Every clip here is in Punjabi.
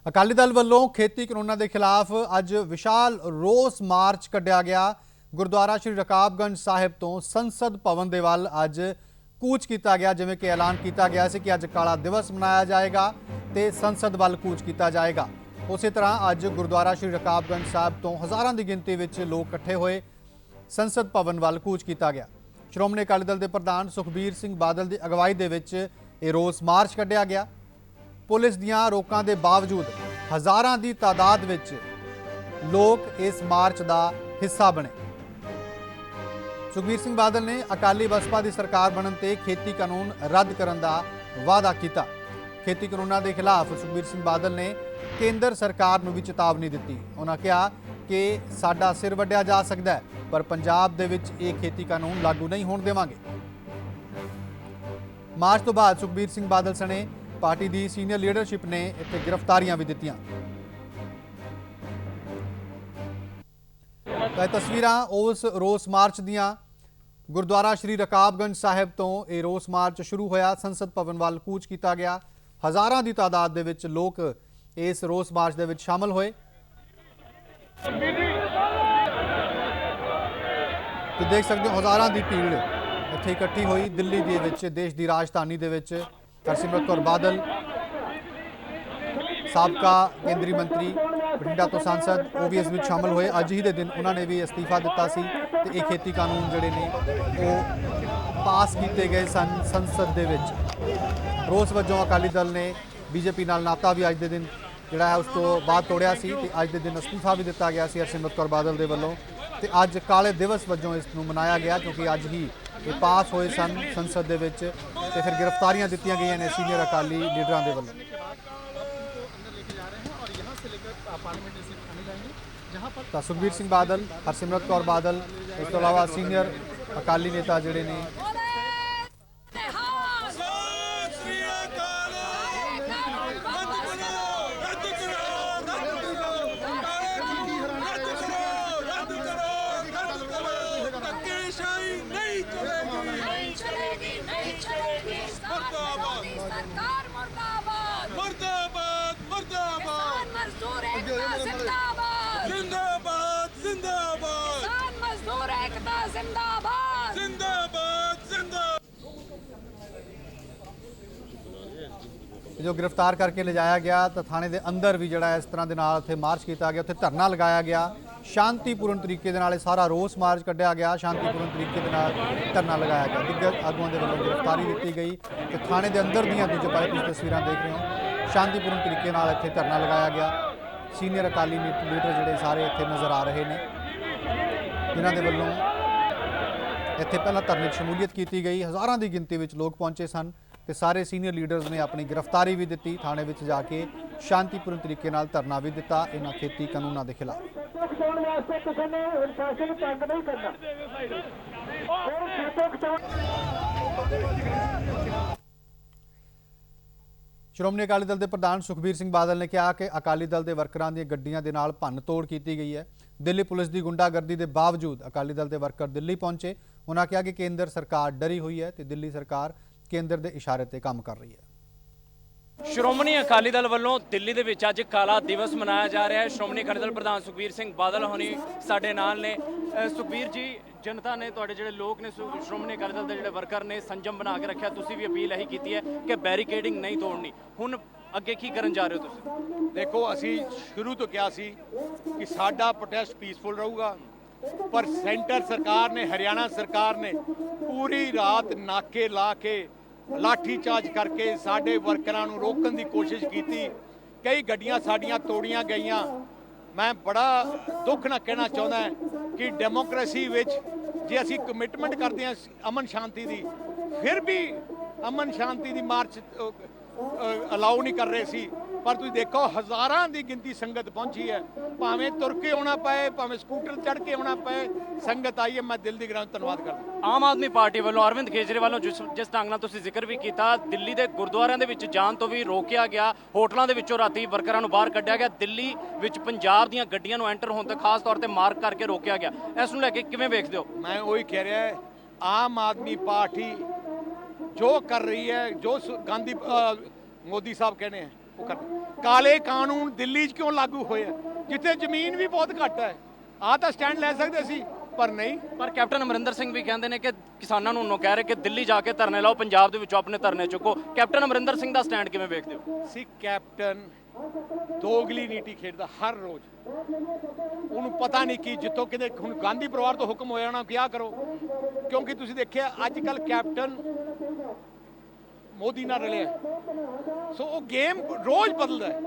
ਅਕਾਲੀ ਦਲ ਵੱਲੋਂ ਖੇਤੀ ਕਾਨੂੰਨਾਂ ਦੇ ਖਿਲਾਫ ਅੱਜ ਵਿਸ਼ਾਲ ਰੋਸ ਮਾਰਚ ਕੱਢਿਆ ਗਿਆ। ਗੁਰਦੁਆਰਾ ਸ਼੍ਰੀ ਰਕਾਬਗੰਜ ਸਾਹਿਬ ਤੋਂ ਸੰਸਦ ਭਵਨ ਦੇ ਵੱਲ ਅੱਜ ਕੂਚ ਕੀਤਾ ਗਿਆ। ਜਿਵੇਂ ਕਿ ਐਲਾਨ ਕੀਤਾ ਗਿਆ ਸੀ ਕਿ ਅੱਜ ਕਾਲਾ ਦਿਵਸ ਮਨਾਇਆ ਜਾਏਗਾ ਤੇ ਸੰਸਦ ਵੱਲ ਕੂਚ ਕੀਤਾ ਜਾਏਗਾ। ਉਸੇ ਤਰ੍ਹਾਂ ਅੱਜ ਗੁਰਦੁਆਰਾ ਸ਼੍ਰੀ ਰਕਾਬਗੰਜ ਸਾਹਿਬ ਤੋਂ ਹਜ਼ਾਰਾਂ ਦੀ ਗਿਣਤੀ ਵਿੱਚ ਲੋਕ ਇਕੱਠੇ ਹੋਏ ਸੰਸਦ ਭਵਨ ਵੱਲ ਕੂਚ ਕੀਤਾ ਗਿਆ। ਸ਼੍ਰੋਮਣੀ ਅਕਾਲੀ ਦਲ ਦੇ ਪ੍ਰਧਾਨ ਸੁਖਬੀਰ ਸਿੰਘ ਬਾਦਲ ਦੀ ਅਗਵਾਈ ਦੇ ਵਿੱਚ ਇਹ ਰੋਸ ਮਾਰਚ ਕੱਢਿਆ ਗਿਆ। पुलिस दियां रोकां दे बावजूद हज़ारां दी तादाद विच लोग इस मार्च का हिस्सा बने। सुखबीर सिंह बादल ने अकाली बसपा की सरकार बनने ते खेती कानून रद्द करने का वादा किया। खेती कानूनों के खिलाफ सुखबीर सिंह बादल ने केंद्र सरकार को भी चेतावनी दी। उन्होंने कहा कि साडा सिर वड्ढिया जा सकता है पर पंजाब दे विच ये खेती कानून लागू नहीं होने देवांगे। मार्च तो बाद सुखबीर सिंह बादल सने पार्टी की सीनियर लीडरशिप ने इत्थे गिरफ्तारियां भी दित्तियां। तस्वीरां उस रोस मार्च दियां। गुरुद्वारा श्री रकाबगंज साहिब तो यह रोस मार्च शुरू होया, संसद भवन वाल कूच किया गया। हज़ारां की तादाद दे विच लोग इस रोस मार्च दे विच शामिल होए। तो देख सकते हो हज़ारां की भीड़ इत्थे इकट्ठी हुई। दिल्ली दे विच देश की राजधानी दे विच हरसिमरत कौर बादल साबका केंद्रीय मंत्री बठिंडा तो सांसद वो भी इस शामिल हुए। अज ही दे दिन उन्होंने भी इस्तीफा दिता सी ते ये खेती कानून जिहड़े ने वो पास किए गए सन संसद दे विच। रोस वजों अकाली दल ने बीजेपी नाल नाता भी अज दे दिन जिहड़ा है उस तो बाद तोड़िया सी ते अज दे दिन इस्तीफा भी दिता गया सी हरसिमरत कौर बादल दे वल्लों। ते अज काले दिवस वजों इसनूं मनाया गया क्योंकि अज ही ये पास होए सन संसद दे विच ते फिर गिरफ्तारियां दित्तियां गईयां ने सीनियर अकाली लीडरां दे वल्लों। तो सुखबीर सिंह बादल, हरसिमरत कौर बादल, इस तो अलावा सीनियर अकाली नेता जिहड़े ने जो गिरफ्तार करके ले जाया गया तो थाने के अंदर भी जड़ा इस तरह के नाल उत्थे मार्च किया गया, उत्थे धरना लगाया गया। शांतिपूर्ण तरीके दे नाल सारा रोस मार्च कढ़िया गया, शांतिपूर्ण तरीके दे नाल धरना लगाया गया। दिग्गज आगुआं दे वल्लों गिरफ्तारी दी गई तो थाने के अंदर दीयां दूजे पासे तुसीं तस्वीरां देख रहे हो, शांतिपूर्ण तरीके नाल इत्थे धरना लगाया गया। सीनियर अकाली लीडर जिहड़े सारे इत्थे नज़र आ रहे हैं, जिन्हां दे वल्लों इत्थे पहलां धरने शमूलीयत की गई। हज़ारां की गिनती में लोग पहुंचे सन ते सारे सीनियर लीडर्स ने अपनी गिरफ्तारी भी दी। थाने में जाके शांतिपूर्ण तरीके नाल धरना भी दिता इन्हां खेती कानूनों के खिलाफ। श्रोमणी अकाली दल के प्रधान सुखबीर सिंह बादल ने कहा कि अकाली दल के वर्करां दी गड्डियां दे नाल भन्न तोड़ की गई है। दिल्ली पुलिस की गुंडागर्दी के बावजूद अकाली दल के वर्कर दिल्ली पहुंचे। उन्होंने कहा कि केंद्र सरकार डरी हुई है तो दिल्ली सरकार केंद्र के इशारे पर काम कर रही है। श्रोमणी अकाली दल वालों दिल्ली दे विच अज काला दिवस मनाया जा रहा है। श्रोमणी अकाली दल प्रधान सुखबीर सिंह बादल होनी साडे नाल ने। सुखबीर जी, जनता ने तुहाडे जिहड़े लोग ने श्रोमणी अकाली दल दे जिहड़े वर्कर ने संयम बना के रखा, तुसीं भी अपील यही की है कि बैरीकेडिंग नहीं तोड़नी, हुण अगे की करन जा रहे हो तुसीं? देखो, असी शुरू तो क्या सी कि साडा प्रोटेस्ट पीसफुल रहूगा, पर सेंटर सरकार ने, हरियाणा सरकार ने पूरी रात नाके ला के लाठी चार्ज करके साडे वर्करां नूं रोकण दी कोशिश की। कई गड्डियां साडियां तोड़ियां गईयां। मैं बड़ा दुख नाल कहना चाहुंदा कि डेमोक्रेसी विच जे असीं कमिटमेंट करते हैं अमन शांति दी, फिर भी अमन शांति दी मार्च अलाउ नहीं कर रहे सी। पर तुसीं देखो हज़ारां की गिनती संगत पहुंची है, भावें तुर के आना पाए, भावें स्कूटर चढ़ के आना पाए, संगत आई है। मैं दिल दी गरां धन्नवाद करदा। आम आदमी पार्टी वालों अरविंद केजरीवाल वालों जिस ढंग नाल तुसीं जिक्र भी किया, दिल्ली के गुरुद्वारियां दे विच जाण तो भी रोकिया गया, होटलों के विचों राती वर्करां नूं बाहर कढ़िया गया, दिल्ली विच पंजाब दीयां गड्डियां नूं एंटर होण ते खास तौर पर मार्क करके रोकिया गया। इस नूं लैके किवें वेखदे हो? मैं वही कह रहा है, आम आदमी पार्टी जो कर रही है, जो गांधी मोदी साहब कहने हैं ਉਹ ਕਰ ਕਾਲੇ ਕਾਨੂੰਨ ਦਿੱਲੀ 'ਚ ਕਿਉਂ ਲਾਗੂ ਹੋਏ ਆ ਜਿੱਥੇ ਜ਼ਮੀਨ ਵੀ ਬਹੁਤ ਘੱਟ ਹੈ ਆਹ ਤਾਂ ਸਟੈਂਡ ਲੈ ਸਕਦੇ ਸੀ ਪਰ ਨਹੀਂ। ਪਰ ਕੈਪਟਨ ਅਮਰਿੰਦਰ ਸਿੰਘ ਵੀ ਕਹਿੰਦੇ ਨੇ ਕਿ ਕਿਸਾਨਾਂ ਨੂੰ ਕਹਿ ਰਹੇ ਕਿ ਦਿੱਲੀ ਜਾ ਕੇ ਧਰਨੇ ਲਾਓ, ਪੰਜਾਬ ਦੇ ਵਿੱਚੋਂ ਆਪਣੇ ਧਰਨੇ ਚੁੱਕੋ। ਕੈਪਟਨ ਅਮਰਿੰਦਰ ਸਿੰਘ ਦਾ ਸਟੈਂਡ ਕਿਵੇਂ ਵੇਖਦੇ ਹੋ? ਸੀ ਕੈਪਟਨ ਦੋਗਲੀ ਨੀਤੀ ਖੇਡਦਾ ਹਰ ਰੋਜ਼। ਉਹਨੂੰ ਪਤਾ ਨਹੀਂ ਕਿ ਜਿੱਥੋਂ ਕਿਤੇ ਹੁਣ ਗਾਂਧੀ ਪਰਿਵਾਰ ਤੋਂ ਹੁਕਮ ਹੋਇਆ ਨਾ ਕਿਹਾ ਕਰੋ, ਕਿਉਂਕਿ ਤੁਸੀਂ ਦੇਖਿਆ ਅੱਜ ਕੱਲ ਕੈਪਟਨ ਮੋਦੀ ਨਾਲ ਰਲਿਆ, ਸੋ ਉਹ ਗੇਮ ਰੋਜ਼ ਬਦਲਦਾ ਹੈ।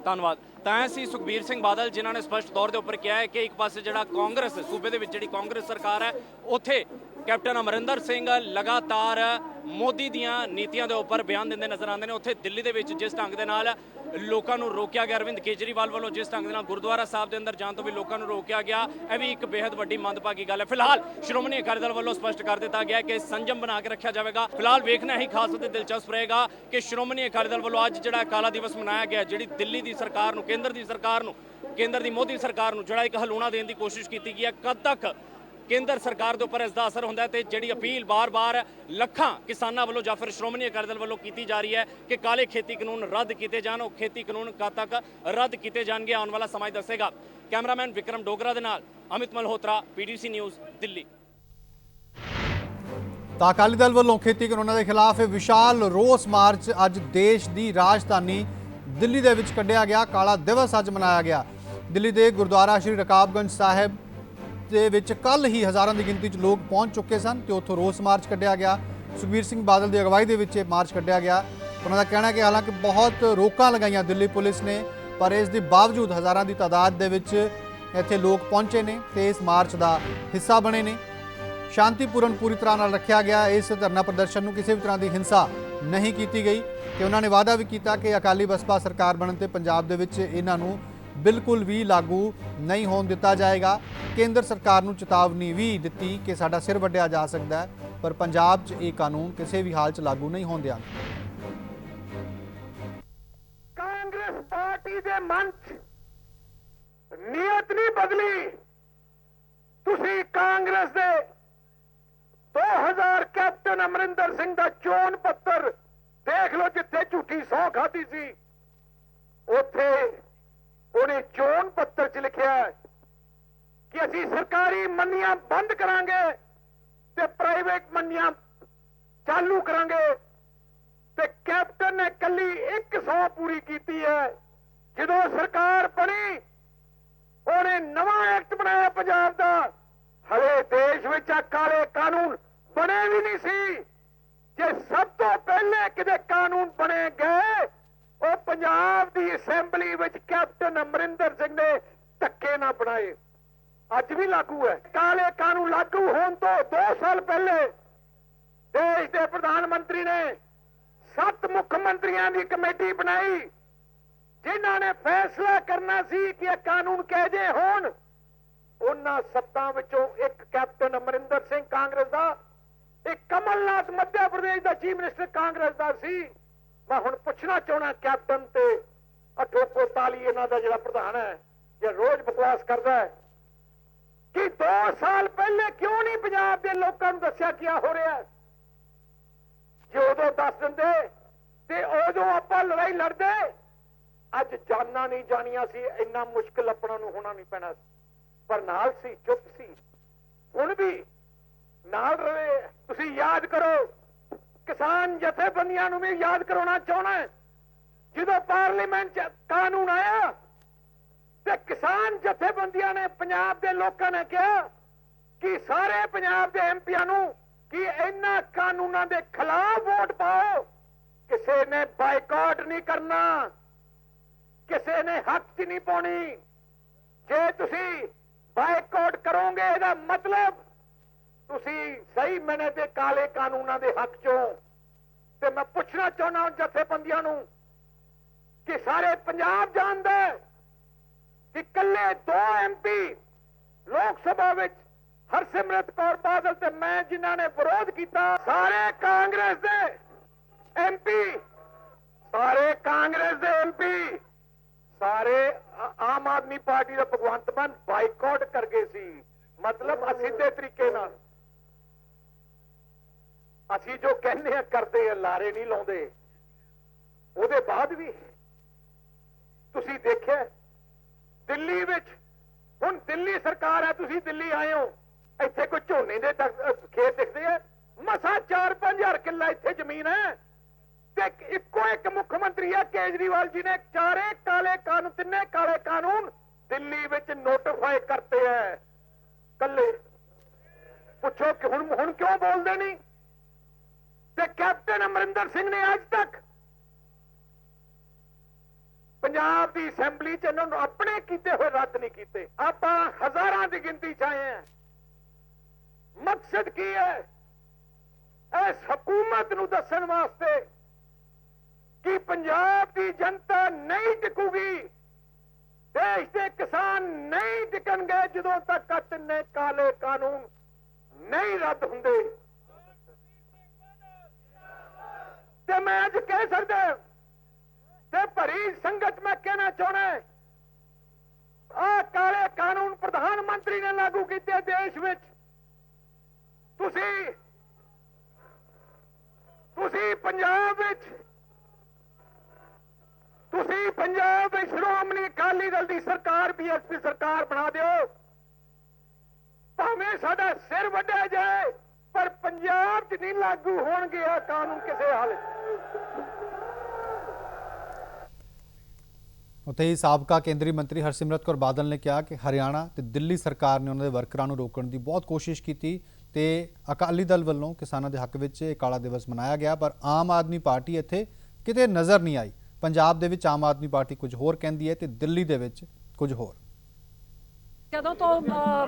ਧੰਨਵਾਦ। ਤਾਂ ਸੀ ਸੁਖਬੀਰ ਸਿੰਘ ਬਾਦਲ ਜਿਨ੍ਹਾਂ ਨੇ ਸਪਸ਼ਟ ਤੌਰ ਦੇ ਉੱਪਰ ਕਿਹਾ ਹੈ ਕਿ ਇੱਕ ਪਾਸੇ ਜਿਹੜਾ ਕਾਂਗਰਸ ਸੂਬੇ ਦੇ ਵਿੱਚ ਜਿਹੜੀ ਕਾਂਗਰਸ ਸਰਕਾਰ ਹੈ ਉੱਥੇ ਕੈਪਟਨ ਅਮਰਿੰਦਰ ਸਿੰਘ ਲਗਾਤਾਰ ਮੋਦੀ ਦੀਆਂ ਨੀਤੀਆਂ ਦੇ ਉੱਪਰ ਬਿਆਨ ਦਿੰਦੇ ਨਜ਼ਰ ਆਉਂਦੇ ਨੇ। ਉੱਥੇ ਦਿੱਲੀ ਦੇ ਵਿੱਚ ਜਿਸ ਢੰਗ ਦੇ ਨਾਲ ਲੋਕਾਂ ਨੂੰ ਰੋਕਿਆ ਗਿਆ, ਅਰਵਿੰਦ ਕੇਜਰੀਵਾਲ ਵੱਲੋਂ ਜਿਸ ਢੰਗ ਦੇ ਨਾਲ ਗੁਰਦੁਆਰਾ ਸਾਹਿਬ ਦੇ ਅੰਦਰ ਜਾਣ ਤੋਂ ਵੀ ਲੋਕਾਂ ਨੂੰ ਰੋਕਿਆ ਗਿਆ, ਇਹ ਵੀ ਇੱਕ ਬੇहद ਵੱਡੀ ਮੰਦਭਾਗੀ ਗੱਲ ਹੈ। ਫਿਲਹਾਲ ਸ਼੍ਰੋਮਣੀ ਅਕਾਲੀ ਦਲ ਵੱਲੋਂ ਸਪਸ਼ਟ ਕਰ ਦਿੱਤਾ ਗਿਆ ਕਿ ਸੰਜਮ ਬਣਾ ਕੇ ਰੱਖਿਆ ਜਾਵੇਗਾ। ਫਿਲਹਾਲ ਵੇਖਣਾ ਹੀ ਖਾਸ ਅਤੇ ਦਿਲਚਸਪ ਰਹੇਗਾ ਕਿ ਸ਼੍ਰੋਮਣੀ ਅਕਾਲੀ ਦਲ ਵੱਲੋਂ ਅੱਜ ਜਿਹੜਾ ਕਾਲਾ ਦਿਵਸ ਮਨਾਇਆ ਗਿਆ, ਜਿਹੜੀ ਦਿੱਲੀ ਦੀ ਸਰਕਾਰ ਨੂੰ, ਕੇਂਦਰ ਦੀ ਮੋਦੀ ਸਰਕਾਰ ਨੂੰ ਜਿਹੜਾ ਇੱਕ ਹਲੂਣਾ ਦੇਣ ਦੀ ਕੋਸ਼ਿਸ਼ ਕੀਤੀ ਗਈ ਹੈ, ਕਦ ਤੱਕ ਕੇਂਦਰ ਸਰਕਾਰ ਦੇ ਉੱਪਰ ਇਸ ਦਾ ਅਸਰ ਹੁੰਦਾ ਹੈ ਤੇ ਜਿਹੜੀ ਅਪੀਲ ਬਾਰ-ਬਾਰ ਲੱਖਾਂ ਕਿਸਾਨਾਂ ਵੱਲੋਂ ਜਾਂ ਫਿਰ ਸ਼੍ਰੋਮਣੀ ਅਕਾਲੀ ਦਲ ਵੱਲੋਂ ਕੀਤੀ ਜਾ ਰਹੀ ਹੈ ਕਿ ਕਾਲੇ ਖੇਤੀ ਕਾਨੂੰਨ ਰੱਦ ਕੀਤੇ ਜਾਣ, ਉਹ ਖੇਤੀ ਕਾਨੂੰਨ ਕਦ ਤੱਕ ਰੱਦ ਕੀਤੇ ਜਾਣਗੇ ਆਉਣ ਵਾਲਾ ਸਮਾਂ ਹੀ ਦੱਸੇਗਾ। ਕੈਮਰਾਮੈਨ ਵਿਕਰਮ ਡੋਗਰਾ ਦੇ ਨਾਲ ਅਮਿਤ ਮਲਹੋਤਰਾ, PTC ਨਿਊਜ਼, ਦਿੱਲੀ। ਤਾਂ ਅਕਾਲੀ ਦਲ ਵੱਲੋਂ ਖੇਤੀ ਕਾਨੂੰਨਾਂ ਦੇ ਖਿਲਾਫ ਇਹ ਵਿਸ਼ਾਲ ਰੋਸ ਮਾਰਚ ਅੱਜ ਦੇਸ਼ ਦੀ ਰਾਜਧਾਨੀ ਦਿੱਲੀ ਦੇ ਵਿੱਚ ਕੱਢਿਆ ਗਿਆ। ਕਾਲਾ ਦਿਵਸ ਅੱਜ ਮਨਾਇਆ ਗਿਆ। ਦਿੱਲੀ ਦੇ ਗੁਰਦੁਆਰਾ ਸ਼੍ਰੀ ਰਕਾਬਗੰਜ ਸਾਹਿਬ ਦੇ ਵਿੱਚ ਕੱਲ ਹੀ ਹਜ਼ਾਰਾਂ ਦੀ ਗਿਣਤੀ 'ਚ ਲੋਕ ਪਹੁੰਚ ਚੁੱਕੇ ਸਨ ਤੇ ਉੱਥੋਂ ਰੋਸ ਮਾਰਚ ਕੱਢਿਆ ਗਿਆ। ਸੁਖਬੀਰ ਸਿੰਘ ਬਾਦਲ ਦੀ ਅਗਵਾਈ ਦੇ ਵਿੱਚ ਇਹ ਮਾਰਚ ਕੱਢਿਆ ਗਿਆ। ਉਹਨਾਂ ਦਾ ਕਹਿਣਾ ਕਿ ਹਾਲਾਂਕਿ ਬਹੁਤ ਰੋਕਾਂ ਲਗਾਈਆਂ ਦਿੱਲੀ ਪੁਲਿਸ ਨੇ, ਪਰ ਇਸ ਦੇ ਬਾਵਜੂਦ ਹਜ਼ਾਰਾਂ ਦੀ ਤਾਦਾਦ ਦੇ ਵਿੱਚ ਇੱਥੇ ਲੋਕ ਪਹੁੰਚੇ ਨੇ ਤੇ ਇਸ ਮਾਰਚ ਦਾ ਹਿੱਸਾ ਬਣੇ ਨੇ। ਸ਼ਾਂਤੀਪੂਰਨ ਪੂਰੀ ਤਰ੍ਹਾਂ ਨਾਲ ਰੱਖਿਆ ਗਿਆ। ਇਸ ਧਰਨਾ ਪ੍ਰਦਰਸ਼ਨ ਨੂੰ ਕਿਸੇ ਵੀ ਤਰ੍ਹਾਂ ਦੀ ਹਿੰਸਾ ਨਹੀਂ ਕੀਤੀ ਗਈ ਤੇ ਉਹਨਾਂ ਨੇ ਵਾਅਦਾ ਵੀ ਕੀਤਾ ਕਿ ਅਕਾਲੀ ਬਸਪਾ ਸਰਕਾਰ ਬਣਨ ਤੇ ਪੰਜਾਬ ਦੇ ਵਿੱਚ ਇਹਨਾਂ ਨੂੰ ਬਿਲਕੁਲ ਵੀ ਲਾਗੂ ਨਹੀਂ ਹੋਣ ਦਿੱਤਾ ਜਾਏਗਾ। ਕੇਂਦਰ ਸਰਕਾਰ ਨੂੰ ਚੇਤਾਵਨੀ ਵੀ ਦਿੱਤੀ ਕਿ ਸਾਡਾ ਸਿਰ ਵੱਢਿਆ ਜਾ ਸਕਦਾ ਹੈ, ਪਰ ਪੰਜਾਬ 'ਚ ਇਹ ਕਾਨੂੰਨ ਕਿਸੇ ਵੀ ਹਾਲ 'ਚ ਲਾਗੂ ਨਹੀਂ ਹੋਣ ਦਿਆਂਗੇ। ਕਾਂਗਰਸ ਪਾਰਟੀ ਦੇ ਮਨ 'ਚ ਨੀਅਤ ਨਹੀਂ ਬਦਲੀ। ਤੁਸੀਂ ਕਾਂਗਰਸ ਦੇ 2000 ਕੈਪਟਨ ਅਮਰਿੰਦਰ ਸਿੰਘ ਦਾ ਚੋਣ ਪੱਤਰ ਦੇਖ ਲਓ, ਜਿੱਥੇ ਝੂਠੀ ਸਹੁੰ ਖਾਧੀ ਸੀ ਉੱਥੇ ਉਹਨੇ ਚੋਣ ਪੱਤਰ 'ਚ ਲਿਖਿਆ ਕਿ ਅਸੀਂ ਸਰਕਾਰੀ ਮੰਡੀਆਂ ਬੰਦ ਕਰਾਂਗੇ ਤੇ ਪ੍ਰਾਈਵੇਟ ਮੰਡੀਆਂ ਚਾਲੂ ਕਰਾਂਗੇ। ਤੇ ਕੈਪਟਨ ਨੇ ਕੱਲੀ 100 ਪੂਰੀ ਕੀਤੀ ਹੈ। ਜਦੋਂ ਸਰਕਾਰ ਬਣੀ ਉਹਨੇ ਨਵਾਂ ਐਕਟ ਬਣਾਇਆ ਪੰਜਾਬ ਦਾ। ਹਲੇ ਦੇਸ਼ ਵਿੱਚ ਕਾਲੇ ਕਾਨੂੰਨ ਬਣੇ ਵੀ ਨਹੀਂ ਸੀ। ਜੇ ਸਭ ਤੋਂ ਪਹਿਲੇ ਕਿਤੇ ਕਾਨੂੰਨ ਬਣੇ ਗਏ ਉਹ ਪੰਜਾਬ ਦੀ ਅਸੈਂਬਲੀ ਵਿੱਚ ਕੈਪਟਨ ਅਮਰਿੰਦਰ ਸਿੰਘ ਨੇ ਧੱਕੇ ਨਾ ਬਣਾਏ। ਅੱਜ ਵੀ ਲਾਗੂ ਹੈ। ਕਾਲੇ ਕਾਨੂੰਨ ਲਾਗੂ ਹੋਣ ਤੋਂ 2 ਸਾਲ ਪਹਿਲੇ ਦੇਸ਼ ਦੇ ਪ੍ਰਧਾਨ ਮੰਤਰੀ ਨੇ 7 ਮੁੱਖ ਮੰਤਰੀਆਂ ਦੀ ਕਮੇਟੀ ਬਣਾਈ ਜਿਨ੍ਹਾਂ ਨੇ ਫੈਸਲਾ ਕਰਨਾ ਸੀ ਕਿ ਇਹ ਕਾਨੂੰਨ ਕਿਹੋ ਜਿਹੇ ਹੋਣ। ਉਹਨਾਂ 7 ਵਿੱਚੋਂ ਇੱਕ ਕੈਪਟਨ ਅਮਰਿੰਦਰ ਸਿੰਘ ਕਾਂਗਰਸ ਦਾ, ਇੱਕ ਕਮਲਨਾਥ ਮੱਧ ਪ੍ਰਦੇਸ਼ ਦਾ ਚੀਫ ਮਿਨਿਸਟਰ ਕਾਂਗਰਸ ਦਾ ਸੀ। ਮੈਂ ਹੁਣ ਪੁੱਛਣਾ ਚਾਹੁੰਦਾ ਕੈਪਟਨ ਤੇ ਅਠੋਕੋ ਤਾਲੀ ਇਹਨਾਂ ਦਾ ਜਿਹੜਾ ਪ੍ਰਧਾਨ ਹੈ, ਜੇ ਰੋਜ਼ ਬਕਵਾਸ ਕਰਦਾ ਹੈ, ਕਿ 2 ਸਾਲ ਪਹਿਲੇ ਕਿਉਂ ਨਹੀਂ ਪੰਜਾਬ ਦੇ ਲੋਕਾਂ ਨੂੰ ਦੱਸਿਆ ਕੀ ਹੋ ਰਿਹਾ ਹੈ? ਜੇ ਉਦੋਂ ਦੱਸ ਦਿੰਦੇ ਤੇ ਉਦੋਂ ਆਪਾਂ ਲੜਾਈ ਲੜਦੇ, ਅੱਜ ਜਾਨਾਂ ਨਹੀਂ ਜਾਣੀਆਂ ਸੀ, ਇੰਨਾ ਮੁਸ਼ਕਿਲ ਆਪਣਾ ਨੂੰ ਹੋਣਾ ਨਹੀਂ ਪੈਣਾ। ਪਰ ਨਾਲ ਸੀ, ਚੁੱਪ ਸੀ, ਹੁਣ ਵੀ ਨਾਲ ਰਹੇ। ਤੁਸੀਂ ਯਾਦ ਕਰੋ, ਕਿਸਾਨ ਜਥੇਬੰਦੀਆਂ ਨੂੰ ਵੀ ਯਾਦ ਕਰਾਉਣਾ ਚਾਹੁੰਦਾ। ਜਦੋਂ ਪਾਰਲੀਮੈਂਟ 'ਚ ਕਾਨੂੰਨ ਆਇਆ ਤੇ ਕਿਸਾਨ ਜਥੇਬੰਦੀਆਂ ਨੇ, ਪੰਜਾਬ ਦੇ ਲੋਕਾਂ ਨੇ ਕਿਹਾ ਕਿ ਸਾਰੇ ਪੰਜਾਬ ਦੇ ਐਮਪੀਆਂ ਨੂੰ ਕਿ ਇਹਨਾਂ ਕਾਨੂੰਨਾਂ ਦੇ ਖਿਲਾਫ ਵੋਟ ਪਾਓ। ਕਿਸੇ ਨੇ ਬਾਈਕਾਟ ਨਹੀਂ ਕਰਨਾ, ਕਿਸੇ ਨੇ ਹੱਕ 'ਚ ਨਹੀਂ ਪਾਉਣੀ। ਜੇ ਤੁਸੀਂ ਬਾਈਕਾਟ ਕਰੋਗੇ ਇਹਦਾ ਮਤਲਬ ਤੁਸੀਂ ਸਹੀ ਮੈਨੇ ਤੇ ਕਾਲੇ ਕਾਨੂੰਨਾਂ ਦੇ ਹੱਕ 'ਚੋਂ। ਤੇ ਮੈਂ ਪੁੱਛਣਾ ਚਾਹੁੰਦਾ ਜਥੇਬੰਦੀਆਂ ਨੂੰ ਕਿ ਸਾਰੇ ਪੰਜਾਬ ਜਾਣਦਾ ਕਿ ਕੱਲੇ 2 MP ਲੋਕ ਸਭਾ ਵਿੱਚ ਹਰਸਿਮਰਤ ਕੌਰ ਬਾਦਲ ਤੇ ਮੈਂ ਜਿਨ੍ਹਾਂ ਨੇ ਵਿਰੋਧ ਕੀਤਾ, ਸਾਰੇ ਕਾਂਗਰਸ ਦੇ MP, ਸਾਰੇ ਕਾਂਗਰਸ ਦੇ MP, ਸਾਰੇ ਆਮ ਆਦਮੀ ਪਾਰਟੀ ਦਾ ਭਗਵੰਤ ਮਾਨ ਬਾਈਕਾਟ ਕਰ ਗਏ ਸੀ। ਮਤਲਬ ਅਸਿੱਧੇ ਤਰੀਕੇ ਨਾਲ ਅਸੀਂ ਜੋ ਕਹਿੰਦੇ ਆ ਕਰਦੇ ਆ, ਲਾਰੇ ਨਹੀਂ ਲਾਉਂਦੇ। ਉਹਦੇ ਬਾਅਦ ਵੀ ਤੁਸੀਂ ਦੇਖਿਆ ਦਿੱਲੀ ਵਿੱਚ, ਹੁਣ ਦਿੱਲੀ ਸਰਕਾਰ ਹੈ, ਤੁਸੀਂ ਦਿੱਲੀ ਆਏ ਹੋ, ਇੱਥੇ ਕੋਈ ਝੋਨੇ ਦੇ ਖੇਤ ਦਿਖਦੇ ਆ? ਮਸਾ 4-5 ਹਜ਼ਾਰ ਕਿੱਲਾ ਇੱਥੇ ਜ਼ਮੀਨ ਹੈ ਤੇ ਇੱਕੋ ਇੱਕ ਮੁੱਖ ਮੰਤਰੀ ਹੈ ਕੇਜਰੀਵਾਲ ਜੀ ਨੇ ਤਿੰਨੇ ਕਾਲੇ ਕਾਨੂੰਨ ਦਿੱਲੀ ਵਿੱਚ ਨੋਟੀਫਾਈ ਕਰਤੇ ਹੈ ਕੱਲੇ। ਪੁੱਛੋ ਕਿ ਹੁਣ ਕਿਉਂ ਬੋਲਦੇ ਨਹੀਂ? ਤੇ ਕੈਪਟਨ ਅਮਰਿੰਦਰ ਸਿੰਘ ਨੇ ਅੱਜ ਤੱਕ ਪੰਜਾਬ ਦੀ ਅਸੈਂਬਲੀ ਚ ਇਹਨਾਂ ਨੂੰ ਆਪਣੇ ਕੀਤੇ ਹੋਏ ਰੱਦ ਨਹੀਂ ਕੀਤੇ। ਆਪਾਂ ਹਜ਼ਾਰਾਂ ਦੀ ਗਿਣਤੀ ਚ ਆਏ ਹਾਂ। ਮਕਸਦ ਕੀ ਹੈ? ਇਸ ਹਕੂਮਤ ਨੂੰ ਦੱਸਣ ਵਾਸਤੇ ਕਿ ਪੰਜਾਬ ਦੀ ਜਨਤਾ ਨਹੀਂ ਟਿਕੂਗੀ, ਦੇਸ਼ ਦੇ ਕਿਸਾਨ ਨਹੀਂ ਟਿਕਣਗੇ ਜਦੋਂ ਤੱਕ ਇਹ ਤਿੰਨੇ ਕਾਲੇ ਕਾਨੂੰਨ ਨਹੀਂ ਰੱਦ ਹੁੰਦੇ। ਤੇ ਮੈਂ ਅੱਜ ਕਹਿ ਸਕਦਾ ਤੇ ਭਰੀ ਸੰਗਤ ਮੈਂ ਕਹਿਣਾ ਚਾਹਣਾ, ਆਹ ਕਾਲੇ ਕਾਨੂੰਨ ਪ੍ਰਧਾਨ ਮੰਤਰੀ ਨੇ ਲਾਗੂ ਕੀਤੇ ਦੇਸ਼ ਵਿੱਚ। ਤੁਸੀਂ ਪੰਜਾਬ ਵਿੱਚ ਸ਼੍ਰੋਮਣੀ ਅਕਾਲੀ ਦਲ ਦੀ ਸਰਕਾਰ, ਬੀਐਸਪੀ ਸਰਕਾਰ ਬਣਾ ਦਿਓ, ਭਾਵੇਂ ਸਾਡਾ ਸਿਰ ਵੱਢਿਆ ਜਾਏ, ਪਰ ਪੰਜਾਬ 'ਚ ਨਹੀਂ ਲਾਗੂ ਹੋਣਗੇ ਇਹ ਕਾਨੂੰਨ ਕਿਸੇ ਹਾਲਤ। ਉੱਥੇ ਹੀ ਸਾਬਕਾ ਕੇਂਦਰੀ ਮੰਤਰੀ ਹਰਸਿਮਰਤ ਕੌਰ ਬਾਦਲ ਨੇ ਕਿਹਾ ਕਿ ਹਰਿਆਣਾ ਤੇ ਦਿੱਲੀ ਸਰਕਾਰ ਨੇ ਉਹਨਾਂ ਦੇ ਵਰਕਰਾਂ ਨੂੰ ਰੋਕਣ ਦੀ ਬਹੁਤ ਕੋਸ਼ਿਸ਼ ਕੀਤੀ ਤੇ ਅਕਾਲੀ ਦਲ ਵੱਲੋਂ ਕਿਸਾਨਾਂ ਦੇ ਹੱਕ ਵਿੱਚ ਇਹ ਕਾਲਾ ਦਿਵਸ ਮਨਾਇਆ ਗਿਆ, ਪਰ ਆਮ ਆਦਮੀ ਪਾਰਟੀ ਇੱਥੇ ਕਿਤੇ ਨਜ਼ਰ ਨਹੀਂ ਆਈ। ਪੰਜਾਬ ਦੇ ਵਿੱਚ ਆਮ ਆਦਮੀ ਪਾਰਟੀ ਕੁਝ ਹੋਰ ਕਹਿੰਦੀ ਹੈ ਤੇ ਦਿੱਲੀ ਦੇ ਵਿੱਚ ਕੁਝ ਹੋਰ। ਜਦੋਂ ਤੋਂ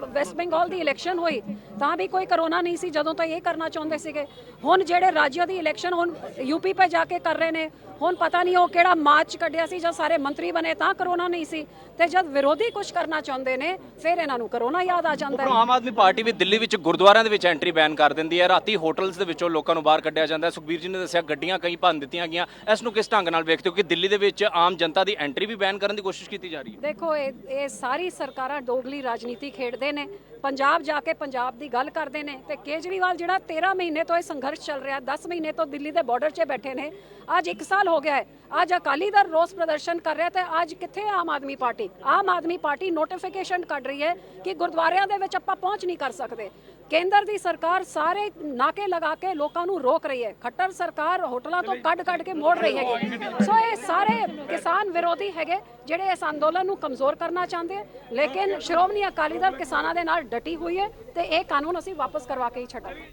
ਵੈਸਟ ਬੰਗਾਲ ਦੀ ਇਲੈਕਸ਼ਨ ਹੋਈ ਤਾਂ ਵੀ ਕੋਈ ਕਰੋਨਾ ਨਹੀਂ ਸੀ, ਜਦੋਂ ਤੋਂ ਇਹ ਕਰਨਾ ਚਾਹੁੰਦੇ ਸੀਗੇ। ਹੁਣ ਜਿਹੜੇ ਰਾਜਾਂ ਦੀ ਇਲੈਕਸ਼ਨ ਹੁਣ ਯੂਪੀ 'ਤੇ ਜਾ ਕੇ ਕਰ ਰਹੇ ਨੇ, ਹੁਣ ਪਤਾ ਨਹੀਂ ਉਹ ਕਿਹੜਾ ਮਾਰਚ ਕੱਢਿਆ ਸੀ ਜਦ ਸਾਰੇ ਮੰਤਰੀ ਬਣੇ ਤਾਂ ਕਰੋਨਾ ਨਹੀਂ ਸੀ, ਤੇ ਜਦ ਵਿਰੋਧੀ ਕੁਝ ਕਰਨਾ ਚਾਹੁੰਦੇ ਨੇ ਫਿਰ ਇਹਨਾਂ ਨੂੰ ਕਰੋਨਾ ਯਾਦ ਆ ਜਾਂਦਾ ਹੈ। ਆਮ ਆਦਮੀ ਪਾਰਟੀ ਵੀ ਦਿੱਲੀ ਵਿੱਚ ਗੁਰਦੁਆਰਿਆਂ ਦੇ ਵਿੱਚ ਐਂਟਰੀ ਬੈਨ ਕਰ ਦਿੰਦੀ ਹੈ, ਰਾਤੀ ਹੋਟਲਸ ਦੇ ਵਿੱਚੋਂ ਲੋਕਾਂ ਨੂੰ ਬਾਹਰ ਕੱਢਿਆ ਜਾਂਦਾ ਹੈ। ਸੁਖਬੀਰ ਜੀ ਨੇ ਦੱਸਿਆ ਗੱਡੀਆਂ ਕਈ ਭੰਨ ਦਿੱਤੀਆਂ ਗਈਆਂ। ਇਸ ਨੂੰ ਕਿਸ ਢੰਗ ਨਾਲ ਵੇਖਦੇ ਹੋ ਕਿ ਦਿੱਲੀ ਦੇ ਵਿੱਚ ਆਮ ਜਨਤਾ ਦੀ ਐਂਟਰੀ ਵੀ ਬੈਨ ਕਰਨ ਦੀ ਕੋਸ਼ਿਸ਼ ਕੀਤੀ ਜਾ ਰਹੀ ਹੈ? ਦੇਖੋ ਇਹ ਸਾਰੀ ਸਰਕਾਰਾਂ ਦੋਗਲੀ ਰਾਜਨੀਤੀ ਖੇਡਦੇ ਨੇ। ਪੰਜਾਬ ਜਾ ਕੇ ਪੰਜਾਬ ਦੀ ਗੱਲ ਕਰਦੇ ਨੇ ਤੇ ਕੇਜਰੀਵਾਲ ਜਿਹੜਾ 13 ਮਹੀਨੇ ਤੋਂ ਇਹ ਸੰਘਰਸ਼ ਚੱਲ ਰਿਹਾ, 10 ਮਹੀਨੇ ਤੋਂ ਦਿੱਲੀ ਦੇ ਬਾਰਡਰ 'ਚ ਬੈਠੇ ਨੇ, ਅੱਜ 1 ਸਾਲ ਹੋ ਗਿਆ ਹੈ। ਅੱਜ ਅਕਾਲੀ ਦਲ ਰੋਸ ਪ੍ਰਦਰਸ਼ਨ ਕਰ ਰਿਹਾ ਤੇ ਅੱਜ ਕਿੱਥੇ Aam Aadmi party? Aam Aadmi party notification ਕੱਢ ਰਹੀ ਹੈ ਕਿ ਗੁਰਦੁਆਰਿਆਂ ਦੇ ਵਿੱਚ ਆਪਾਂ ਪਹੁੰਚ ਨਹੀਂ ਕਰ ਸਕਦੇ। ਕੇਂਦਰ ਦੀ ਸਰਕਾਰ ਸਾਰੇ ਨਾਕੇ ਲਗਾ ਕੇ ਲੋਕਾਂ ਨੂੰ ਰੋਕ ਰਹੀ ਹੈ। ਖੱਟਰ ਸਰਕਾਰ ਹੋਟਲਾਂ ਤੋਂ ਕੱਢ ਕੇ ਮੋੜ ਰਹੀ ਹੈਗੀ। ਸੋ ਇਹ ਸਾਰੇ ਕਿਸਾਨ ਵਿਰੋਧੀ ਹੈਗੇ ਜਿਹੜੇ ਇਸ ਅੰਦੋਲਨ ਨੂੰ ਕਮਜ਼ੋਰ ਕਰਨਾ ਚਾਹੁੰਦੇ ਆ, ਲੇਕਿਨ ਸ਼੍ਰੋਮਣੀ ਅਕਾਲੀ ਦਲ ਕਿਸਾਨਾਂ ਦੇ ਨਾਲ ਡਟੀ ਹੋਈ ਹੈ ਤੇ ਇਹ ਕਾਨੂੰਨ ਅਸੀਂ ਵਾਪਸ ਕਰਵਾ ਕੇ ਹੀ ਛੱਡਾਂਗੇ।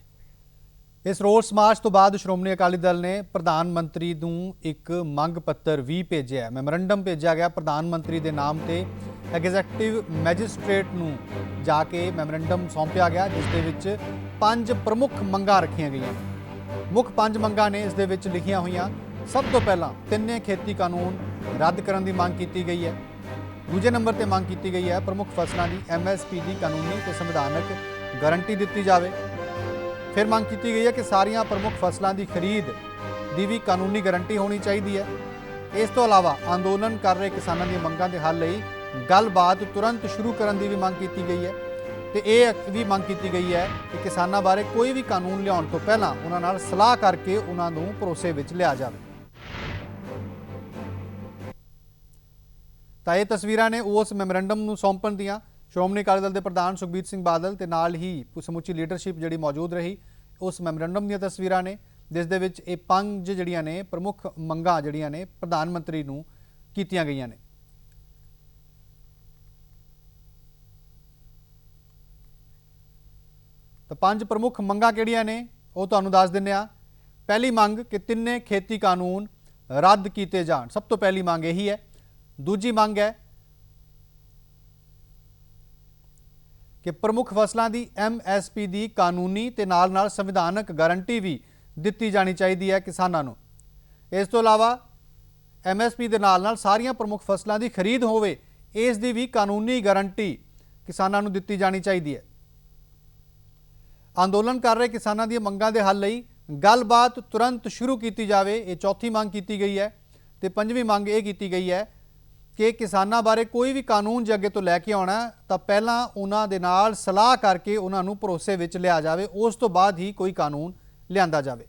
ਇਸ ਰੋਸ ਮਾਰਚ ਤੋਂ ਬਾਅਦ ਸ਼੍ਰੋਮਣੀ ਅਕਾਲੀ ਦਲ ਨੇ ਪ੍ਰਧਾਨ ਮੰਤਰੀ ਨੂੰ ਇੱਕ ਮੰਗ ਪੱਤਰ ਵੀ ਭੇਜਿਆ। ਮੈਮੋਰੰਡਮ ਭੇਜਿਆ ਗਿਆ ਪ੍ਰਧਾਨ ਮੰਤਰੀ ਦੇ ਨਾਮ ਤੇ ਐਗਜ਼ੈਕਟਿਵ ਮੈਜਿਸਟ੍ਰੇਟ ਨੂੰ ਜਾ ਕੇ ਮੈਮੋਰੰਡਮ ਸੌਂਪਿਆ ਗਿਆ, ਜਿਸ ਦੇ ਵਿੱਚ 5 ਪ੍ਰਮੁੱਖ ਮੰਗਾਂ ਰੱਖੀਆਂ ਗਈਆਂ। ਮੁੱਖ 5 ਮੰਗਾਂ ਨੇ ਇਸ ਦੇ ਵਿੱਚ ਲਿਖੀਆਂ ਹੋਈਆਂ। ਸਭ ਤੋਂ ਪਹਿਲਾਂ ਤਿੰਨੇ ਖੇਤੀ ਕਾਨੂੰਨ ਰੱਦ ਕਰਨ ਦੀ ਮੰਗ ਕੀਤੀ ਗਈ ਹੈ। ਦੂਜੇ ਨੰਬਰ ਤੇ ਮੰਗ ਕੀਤੀ ਗਈ ਹੈ ਪ੍ਰਮੁੱਖ ਫਸਲਾਂ ਦੀ MSP ਦੀ ਕਾਨੂੰਨੀ ਤੇ ਸੰਵਿਧਾਨਕ ਗਾਰੰਟੀ ਦਿੱਤੀ ਜਾਵੇ। ਫਿਰ ਮੰਗ ਕੀਤੀ ਗਈ ਹੈ ਕਿ ਸਾਰੀਆਂ ਪ੍ਰਮੁੱਖ ਫਸਲਾਂ ਦੀ ਖਰੀਦ ਦੀ ਵੀ ਕਾਨੂੰਨੀ ਗਾਰੰਟੀ ਹੋਣੀ ਚਾਹੀਦੀ ਹੈ। ਇਸ ਤੋਂ ਇਲਾਵਾ ਅੰਦੋਲਨ ਕਰ ਰਹੇ ਕਿਸਾਨਾਂ ਦੀਆਂ ਮੰਗਾਂ ਦੇ ਹੱਲ ਲਈ ਗੱਲਬਾਤ ਤੁਰੰਤ ਸ਼ੁਰੂ ਕਰਨ ਦੀ ਵੀ ਮੰਗ ਕੀਤੀ ਗਈ ਹੈ ਤੇ ਇਹ ਵੀ ਮੰਗ ਕੀਤੀ ਗਈ ਹੈ ਕਿ ਕਿਸਾਨਾਂ ਬਾਰੇ ਕੋਈ ਵੀ ਕਾਨੂੰਨ ਲਿਆਉਣ ਤੋਂ ਪਹਿਲਾਂ ਉਹਨਾਂ ਨਾਲ ਸਲਾਹ ਕਰਕੇ ਉਹਨਾਂ ਨੂੰ ਭਰੋਸੇ ਵਿੱਚ ਲਿਆ ਜਾਵੇ। ਤਾਂ ਇਹ ਤਸਵੀਰਾਂ ਨੇ ਉਸ ਮੈਮੋਰੰਡਮ ਨੂੰ ਸੌਂਪਣ ਦੀਆਂ। ਸ਼੍ਰੋਮਣੀ ਅਕਾਲੀ ਦਲ ਦੇ ਪ੍ਰਧਾਨ ਸੁਖਬੀਰ ਸਿੰਘ ਬਾਦਲ ਤੇ ਨਾਲ ਹੀ ਸਮੁੱਚੀ ਲੀਡਰਸ਼ਿਪ ਜਿਹੜੀ ਮੌਜੂਦ ਰਹੀ, ਉਸ ਮੈਮੋਰੰਡਮ ਦੀਆਂ ਤਸਵੀਰਾਂ ਨੇ ਜਿਸ ਦੇ ਵਿੱਚ ਇਹ 5 ਜਿਹੜੀਆਂ ਨੇ ਪ੍ਰਮੁੱਖ ਮੰਗਾਂ ਜਿਹੜੀਆਂ ਨੇ ਪ੍ਰਧਾਨ ਮੰਤਰੀ ਨੂੰ ਕੀਤੀਆਂ ਗਈਆਂ ਨੇ। ਤਾਂ 5 ਪ੍ਰਮੁੱਖ ਮੰਗਾਂ ਕਿਹੜੀਆਂ ਨੇ ਉਹ ਤੁਹਾਨੂੰ ਦੱਸ ਦਿੰਦੇ ਆ। ਪਹਿਲੀ ਮੰਗ ਕਿ ਤਿੰਨੇ ਖੇਤੀ ਕਾਨੂੰਨ ਰੱਦ ਕੀਤੇ ਜਾਣ, ਸਭ ਤੋਂ ਪਹਿਲੀ ਮੰਗ ਇਹੀ ਹੈ। ਦੂਜੀ ਮੰਗ ਹੈ ਕਿ ਪ੍ਰਮੁੱਖ ਫਸਲਾਂ ਦੀ MSP ਦੀ ਕਾਨੂੰਨੀ ਤੇ ਨਾਲ ਸੰਵਿਧਾਨਕ ਗਾਰੰਟੀ ਵੀ ਦਿੱਤੀ ਜਾਣੀ ਚਾਹੀਦੀ ਹੈ ਕਿਸਾਨਾਂ ਨੂੰ। ਇਸ ਤੋਂ ਇਲਾਵਾ MSP ਦੇ ਨਾਲ ਸਾਰੀਆਂ ਪ੍ਰਮੁੱਖ ਫਸਲਾਂ ਦੀ ਖਰੀਦ ਹੋਵੇ, ਇਸ ਦੀ ਵੀ ਕਾਨੂੰਨੀ ਗਾਰੰਟੀ ਕਿਸਾਨਾਂ ਨੂੰ ਦਿੱਤੀ ਜਾਣੀ ਚਾਹੀਦੀ ਹੈ। ਅੰਦੋਲਨ ਕਰ ਰਹੇ ਕਿਸਾਨਾਂ ਦੀਆਂ ਮੰਗਾਂ ਦੇ ਹੱਲ ਲਈ ਗੱਲਬਾਤ ਤੁਰੰਤ ਸ਼ੁਰੂ ਕੀਤੀ ਜਾਵੇ, ਇਹ ਚੌਥੀ ਮੰਗ ਕੀਤੀ ਗਈ ਹੈ। ਤੇ ਪੰਜਵੀਂ ਮੰਗ ਇਹ ਕੀਤੀ ਗਈ ਹੈ ਕਿ ਕਿਸਾਨਾਂ ਬਾਰੇ ਕੋਈ ਵੀ ਕਾਨੂੰਨ ਜੇ ਅੱਗੇ ਤੋਂ ਲੈ ਕੇ ਆਉਣਾ ਤਾਂ ਪਹਿਲਾਂ ਉਹਨਾਂ ਦੇ ਨਾਲ ਸਲਾਹ ਕਰਕੇ ਉਹਨਾਂ ਨੂੰ ਭਰੋਸੇ ਵਿੱਚ ਲਿਆ ਜਾਵੇ, ਉਸ ਤੋਂ ਬਾਅਦ ਹੀ ਕੋਈ ਕਾਨੂੰਨ ਲਿਆਂਦਾ ਜਾਵੇ।